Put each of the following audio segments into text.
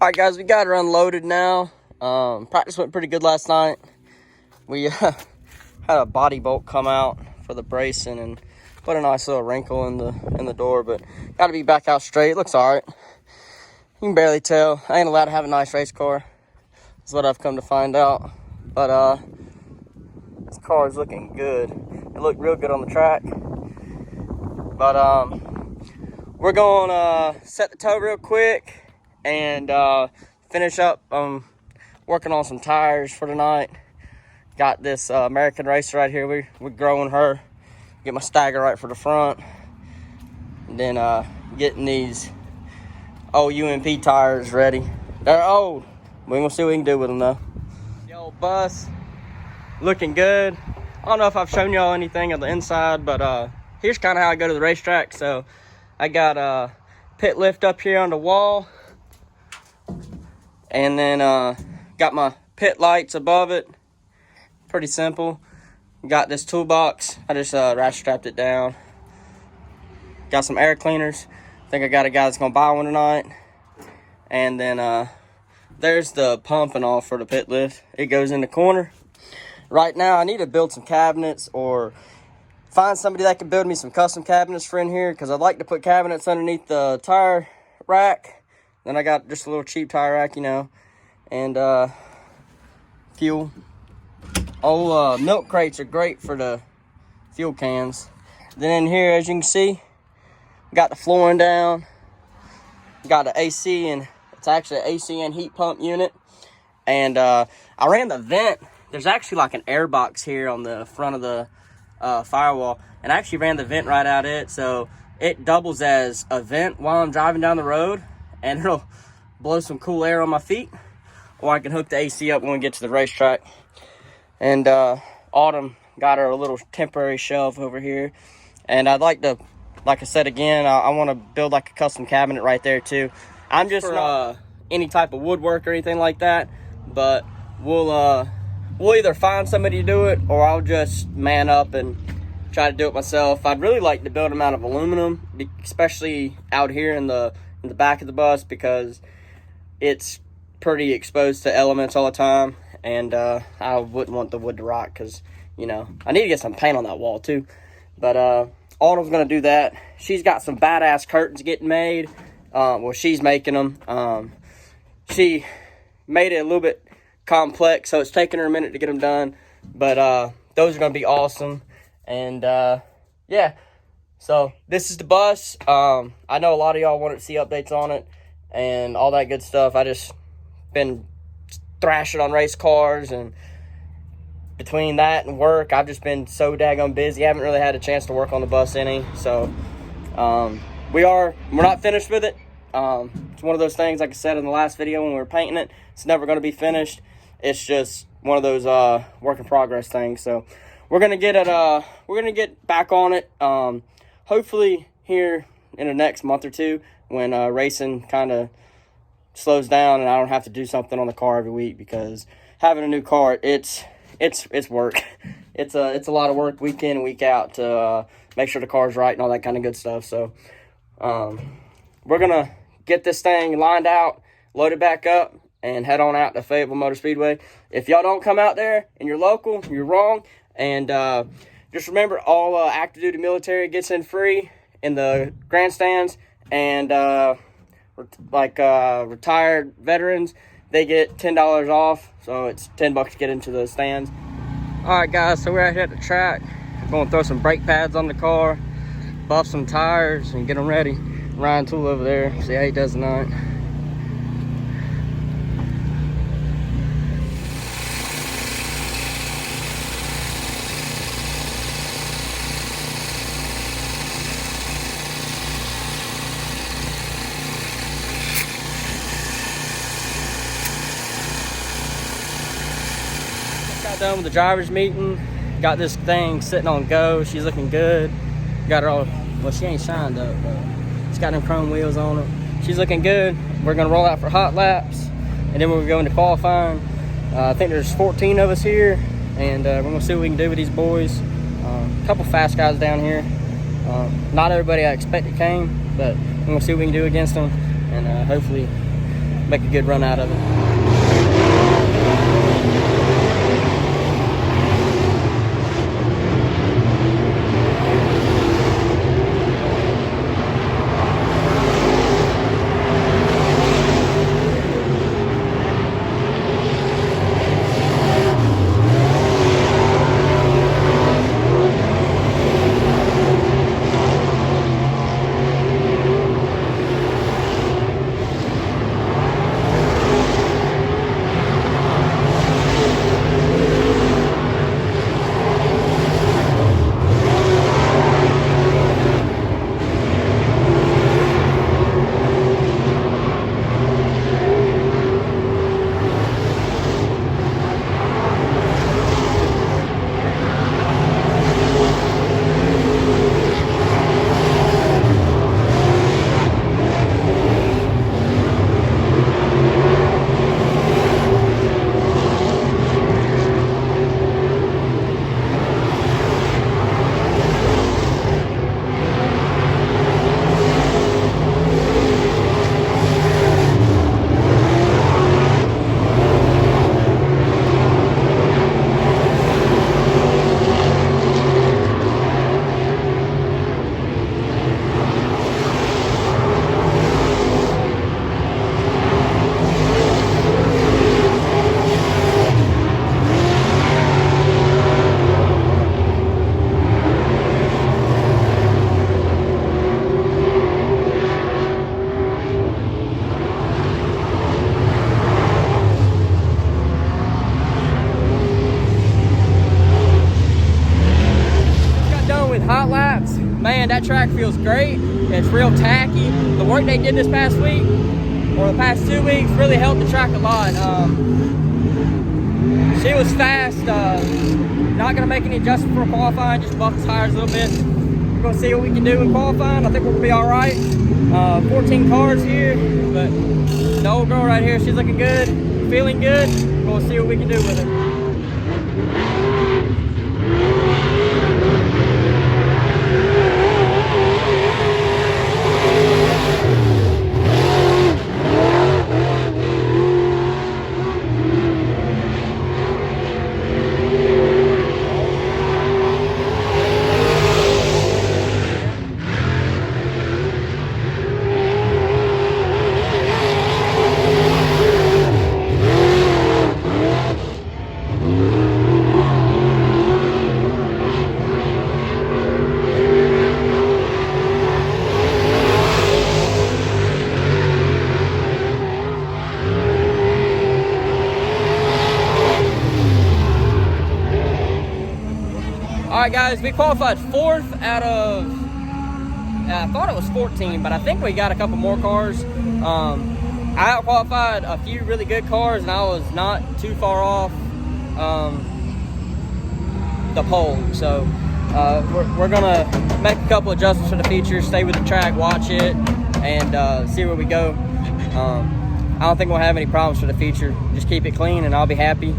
All right, guys, we got her unloaded now. Practice went pretty good last night. We had a body bolt come out for the bracing and put a nice little wrinkle in the door, but got to be back out straight. It looks all right. You can barely tell. I ain't allowed to have a nice race car. That's what I've come to find out. But this car is looking good. It looked real good on the track. But we're going to set the tow real quick and finish up working on some tires for tonight. Got this American Racer right here. We're growing her. Get my stagger right for the front. And then getting these old UMP tires ready. They're old. We're gonna see what we can do with them though. The old bus looking good. I don't know if I've shown y'all anything on the inside, but here's kind of how I go to the racetrack. So I got a pit lift up here on the wall, and then got my pit lights above it. Pretty simple. Got this toolbox. I just ratchet strapped it down. Got some air cleaners. I think I got a guy that's gonna buy one tonight. And then there's the pump and all for the pit lift. It goes in the corner. Right now I need to build some cabinets or find somebody that can build me some custom cabinets for in here, because I'd like to put cabinets underneath the tire rack. Then I got just a little cheap tire rack, you know, and fuel. Old milk crates are great for the fuel cans. Then in here, as you can see, got the flooring down. Got the AC, and it's actually an AC and heat pump unit. And I ran the vent. There's actually like an air box here on the front of the firewall, and I actually ran the vent right out it, so it doubles as a vent while I'm driving down the road, and it'll blow some cool air on my feet. Or I can hook the AC up when we get to the racetrack. And Autumn got her a little temporary shelf over here, and I'd like to, like I said again, I want to build like a custom cabinet right there too. I'm just not any type of woodwork or anything like that, but we'll either find somebody to do it, or I'll just man up and try to do it myself. I'd really like to build them out of aluminum, especially out here in the back of the bus, because it's pretty exposed to elements all the time. And I wouldn't want the wood to rot, because, you know, I need to get some paint on that wall too. But Autumn's going to do that. She's got some badass curtains getting made. Well, she's making them. She made it a little bit complex, so it's taking her a minute to get them done. But those are going to be awesome. And yeah, so this is the bus. I know a lot of y'all wanted to see updates on it and all that good stuff. I just been thrashing on race cars, and between that and work, I've just been so daggone busy. I haven't really had a chance to work on the bus any. So we're not finished with it. It's one of those things, like I said in the last video when we were painting it, it's never going to be finished. It's just one of those work in progress things. So we're gonna get back on it, hopefully here in the next month or two, when racing kind of slows down and I don't have to do something on the car every week, because having a new car, it's work. It's a lot of work week in and week out to make sure the car's right and all that kind of good stuff. So we're gonna get this thing lined out, load it back up, and head on out to Fayetteville Motor Speedway. If y'all don't come out there and you're local, you're wrong. And just remember, all active duty military gets in free in the grandstands, and retired veterans, they get $10 off, so it's $10 to get into the stands. All right, guys, so we're out here at the track. We're gonna throw some brake pads on the car, buff some tires, and get them ready. Ryan Tool over there, see how he does tonight. Got done with the driver's meeting. Got this thing sitting on go. She's looking good. Got her all, well, she ain't shined up, but she's got them chrome wheels on her. She's looking good. We're gonna roll out for hot laps, and then we're gonna go into qualifying. I think there's 14 of us here, and we're gonna see what we can do with these boys. A couple fast guys down here. Not everybody I expected came, but we're gonna see what we can do against them, and hopefully make a good run out of it. Hot laps, man, that track feels great. It's real tacky. The work they did this past week, or the past 2 weeks, really helped the track a lot. She was fast. Not gonna make any adjustments for qualifying, just buff the tires a little bit. We're gonna see what we can do in qualifying. I think we're gonna be all right. 14 cars here, but the old girl right here, she's looking good, feeling good. We're gonna see what we can do with her. All right, guys, we qualified 4th out of, I thought it was 14, but I think we got a couple more cars. I out-qualified a few really good cars, and I was not too far off the pole. So we're gonna make a couple adjustments for the features, stay with the track, watch it, and see where we go. I don't think we'll have any problems for the feature. Just keep it clean, and I'll be happy.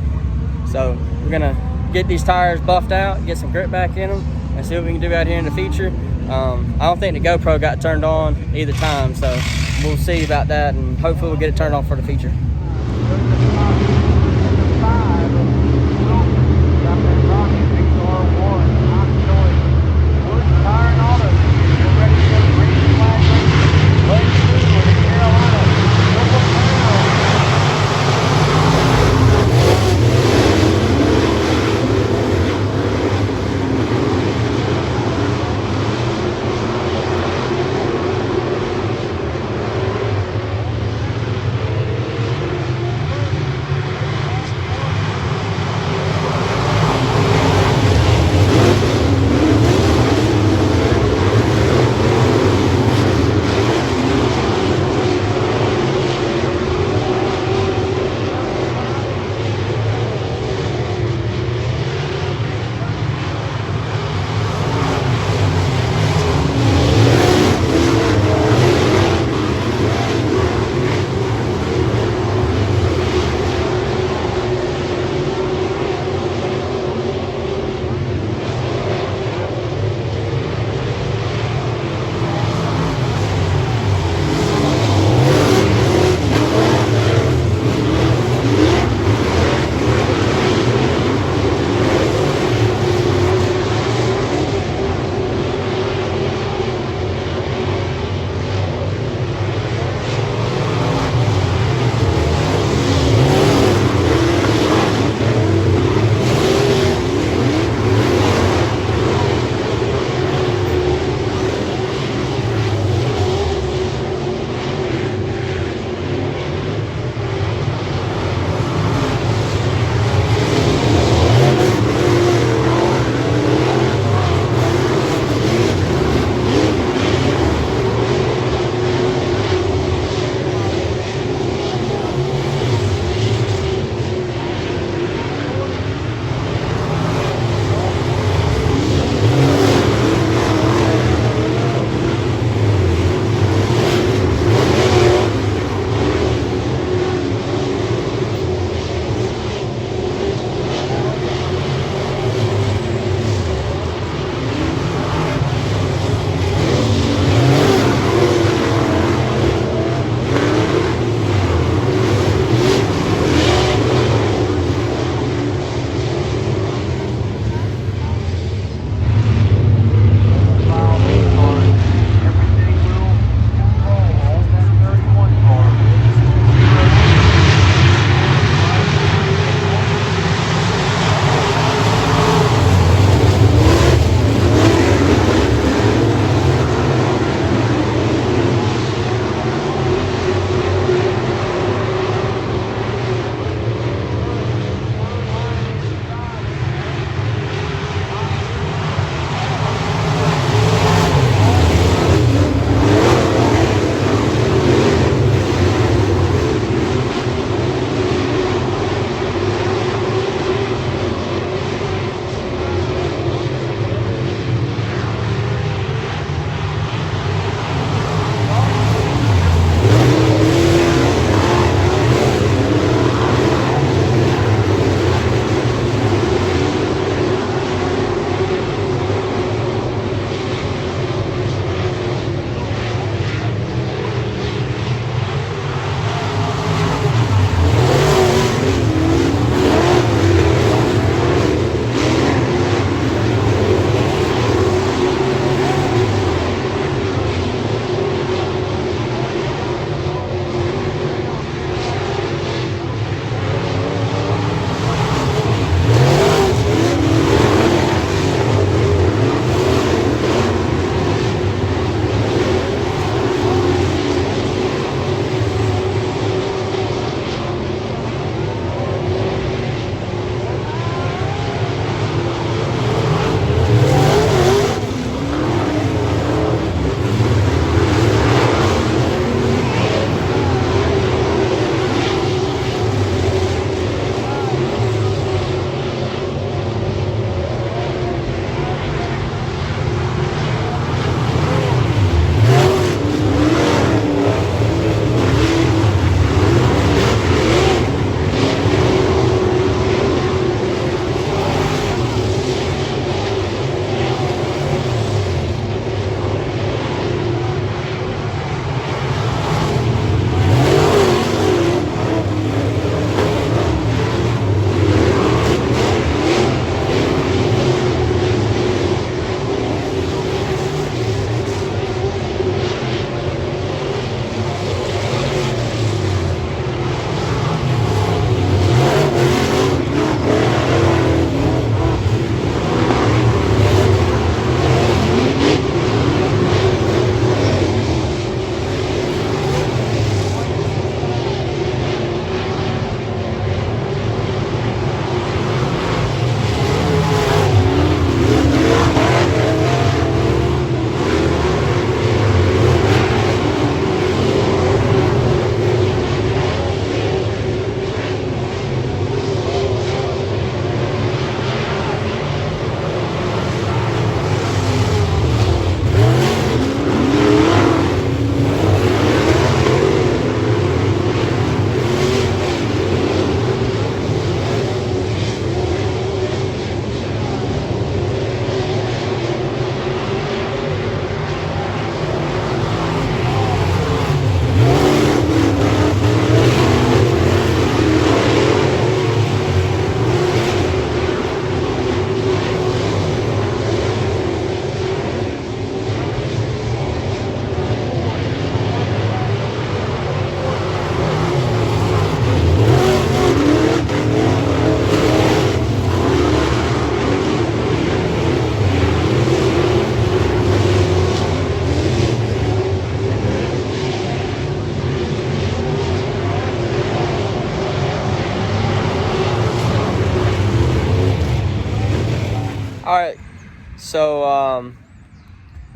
So we're gonna get these tires buffed out, get some grip back in them, and see what we can do out here in the feature. I don't think the GoPro got turned on either time, so we'll see about that, and hopefully we'll get it turned on for the feature.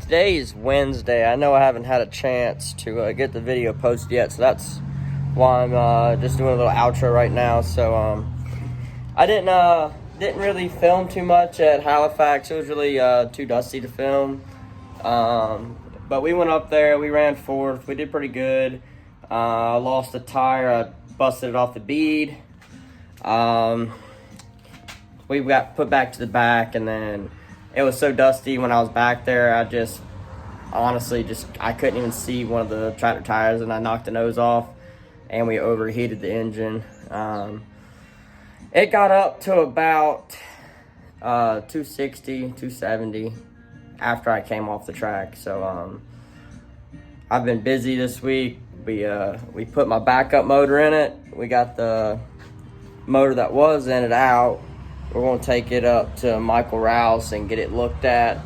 Today is Wednesday. I know I haven't had a chance to get the video posted yet, so that's why I'm just doing a little outro right now. So I didn't really film too much at Halifax. It was really too dusty to film. But we went up there. We ran fourth. We did pretty good. I lost a tire. I busted it off the bead. We got put back to the back, and then it was so dusty when I was back there, I just honestly I couldn't even see one of the tractor tires, and I knocked the nose off, and we overheated the engine. It got up to about 260, 270 after I came off the track. So I've been busy this week. We put my backup motor in it. We got the motor that was in it out. We're going to take it up to Michael Rouse and get it looked at,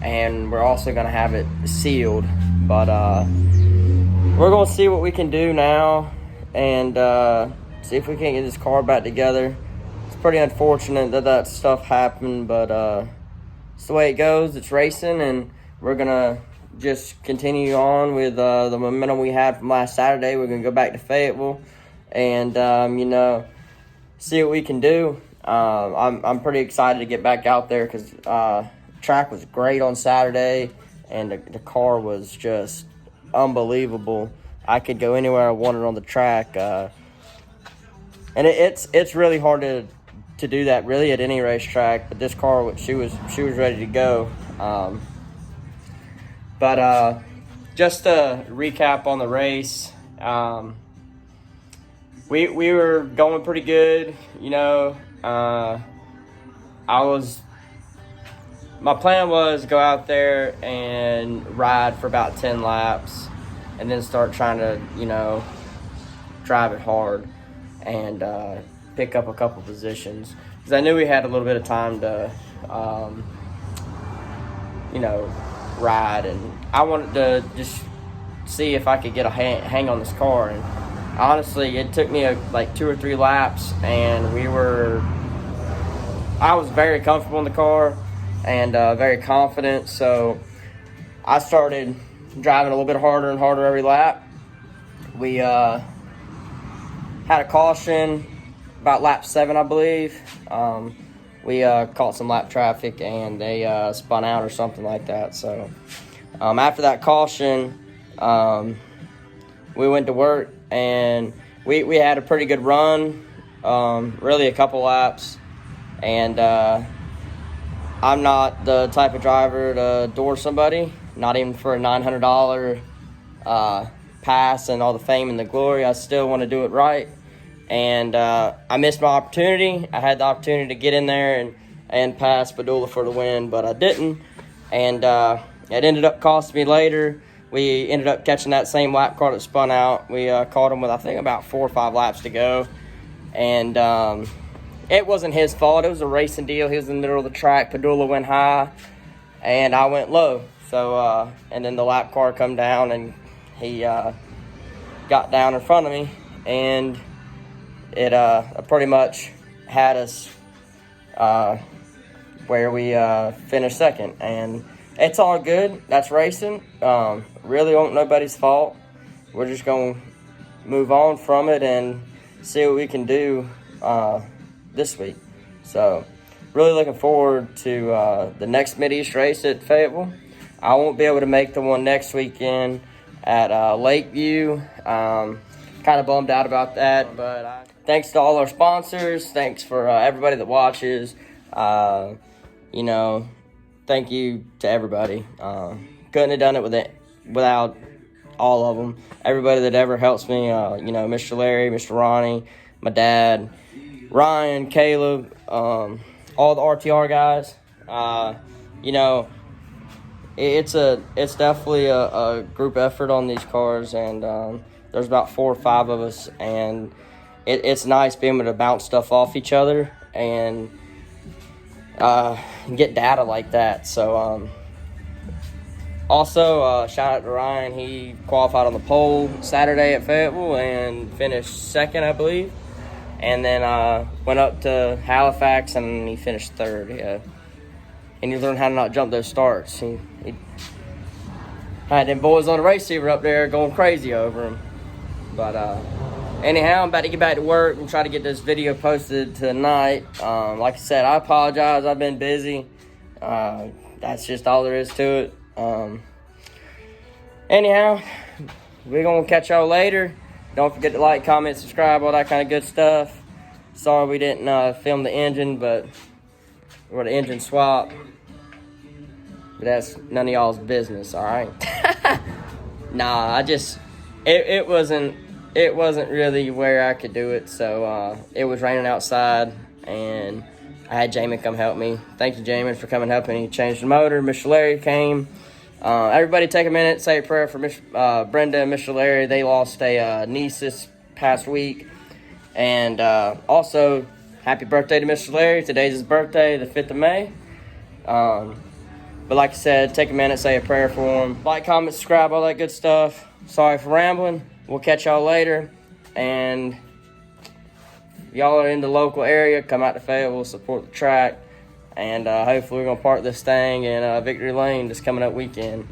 and we're also going to have it sealed. But we're going to see what we can do now and see if we can get this car back together. It's pretty unfortunate that stuff happened, but it's the way it goes. It's racing, and we're going to just continue on with the momentum we had from last Saturday. We're going to go back to Fayetteville and, see what we can do. I'm pretty excited to get back out there because track was great on Saturday, and the car was just unbelievable. I could go anywhere I wanted on the track, and it's really hard to do that really at any racetrack. But this car, she was ready to go. But just to recap on the race, we were going pretty good, my plan was to go out there and ride for about 10 laps and then start trying to, drive it hard and pick up a couple positions. Because I knew we had a little bit of time to, ride. And I wanted to just see if I could get a hang on this car. And honestly, it took me like 2 or 3 laps, and I was very comfortable in the car and very confident. So I started driving a little bit harder and harder every lap. We had a caution about lap 7, I believe. We caught some lap traffic, and they spun out or something like that. So after that caution, we went to work, and we had a pretty good run, really a couple laps. And I'm not the type of driver to door somebody, not even for a $900 pass and all the fame and the glory. I still want to do it right. And I missed my opportunity. I had the opportunity to get in there and pass Padula for the win, but I didn't. And it ended up costing me later. We ended up catching that same lap car that spun out. We caught him with, I think, about 4 or 5 laps to go. And it wasn't his fault. It was a racing deal. He was in the middle of the track. Padula went high, and I went low. So, and then the lap car come down, and he got down in front of me, and it pretty much had us where we finished second. And it's all good. That's racing. Really ain't nobody's fault. We're just going to move on from it and see what we can do this week. So really looking forward to the next Mid-East race at Fayetteville. I won't be able to make the one next weekend at Lakeview. Kind of bummed out about that, but thanks to all our sponsors. Thanks for everybody that watches. Thank you to everybody. Couldn't have done it without all of them. Everybody that ever helps me, Mr. Larry, Mr. Ronnie, my dad, Ryan, Caleb, all the RTR guys. It's definitely a group effort on these cars, and there's about 4 or 5 of us, and it's nice being able to bounce stuff off each other and get data like that. So also shout out to Ryan. He qualified on the pole Saturday at Fayetteville and finished second, I believe. And then went up to Halifax, and he finished third. Yeah. And he learned how to not jump those starts. He I had them boys on the receiver up there going crazy over them. But anyhow, I'm about to get back to work and try to get this video posted tonight. Like I said, I apologize. I've been busy. That's just all there is to it. Anyhow, we're going to catch y'all later. Don't forget to like, comment, subscribe, all that kind of good stuff. Sorry we didn't film the engine, or the engine swap. But that's none of y'all's business, all right? Nah, it wasn't really where I could do it. So it was raining outside, and I had Jamin come help me. Thank you, Jamin, for coming helping me change the motor. Mr. Larry came. Everybody take a minute, say a prayer for Brenda and Mr. Larry. They lost a niece this past week. And also, happy birthday to Mr. Larry. Today's his birthday, the 5th of May. But like I said, take a minute, say a prayer for him. Like, comment, subscribe, all that good stuff. Sorry for rambling. We'll catch y'all later. And if y'all are in the local area, come out to Fayetteville, support the track. And hopefully we're going to park this thing in Victory Lane this coming up weekend.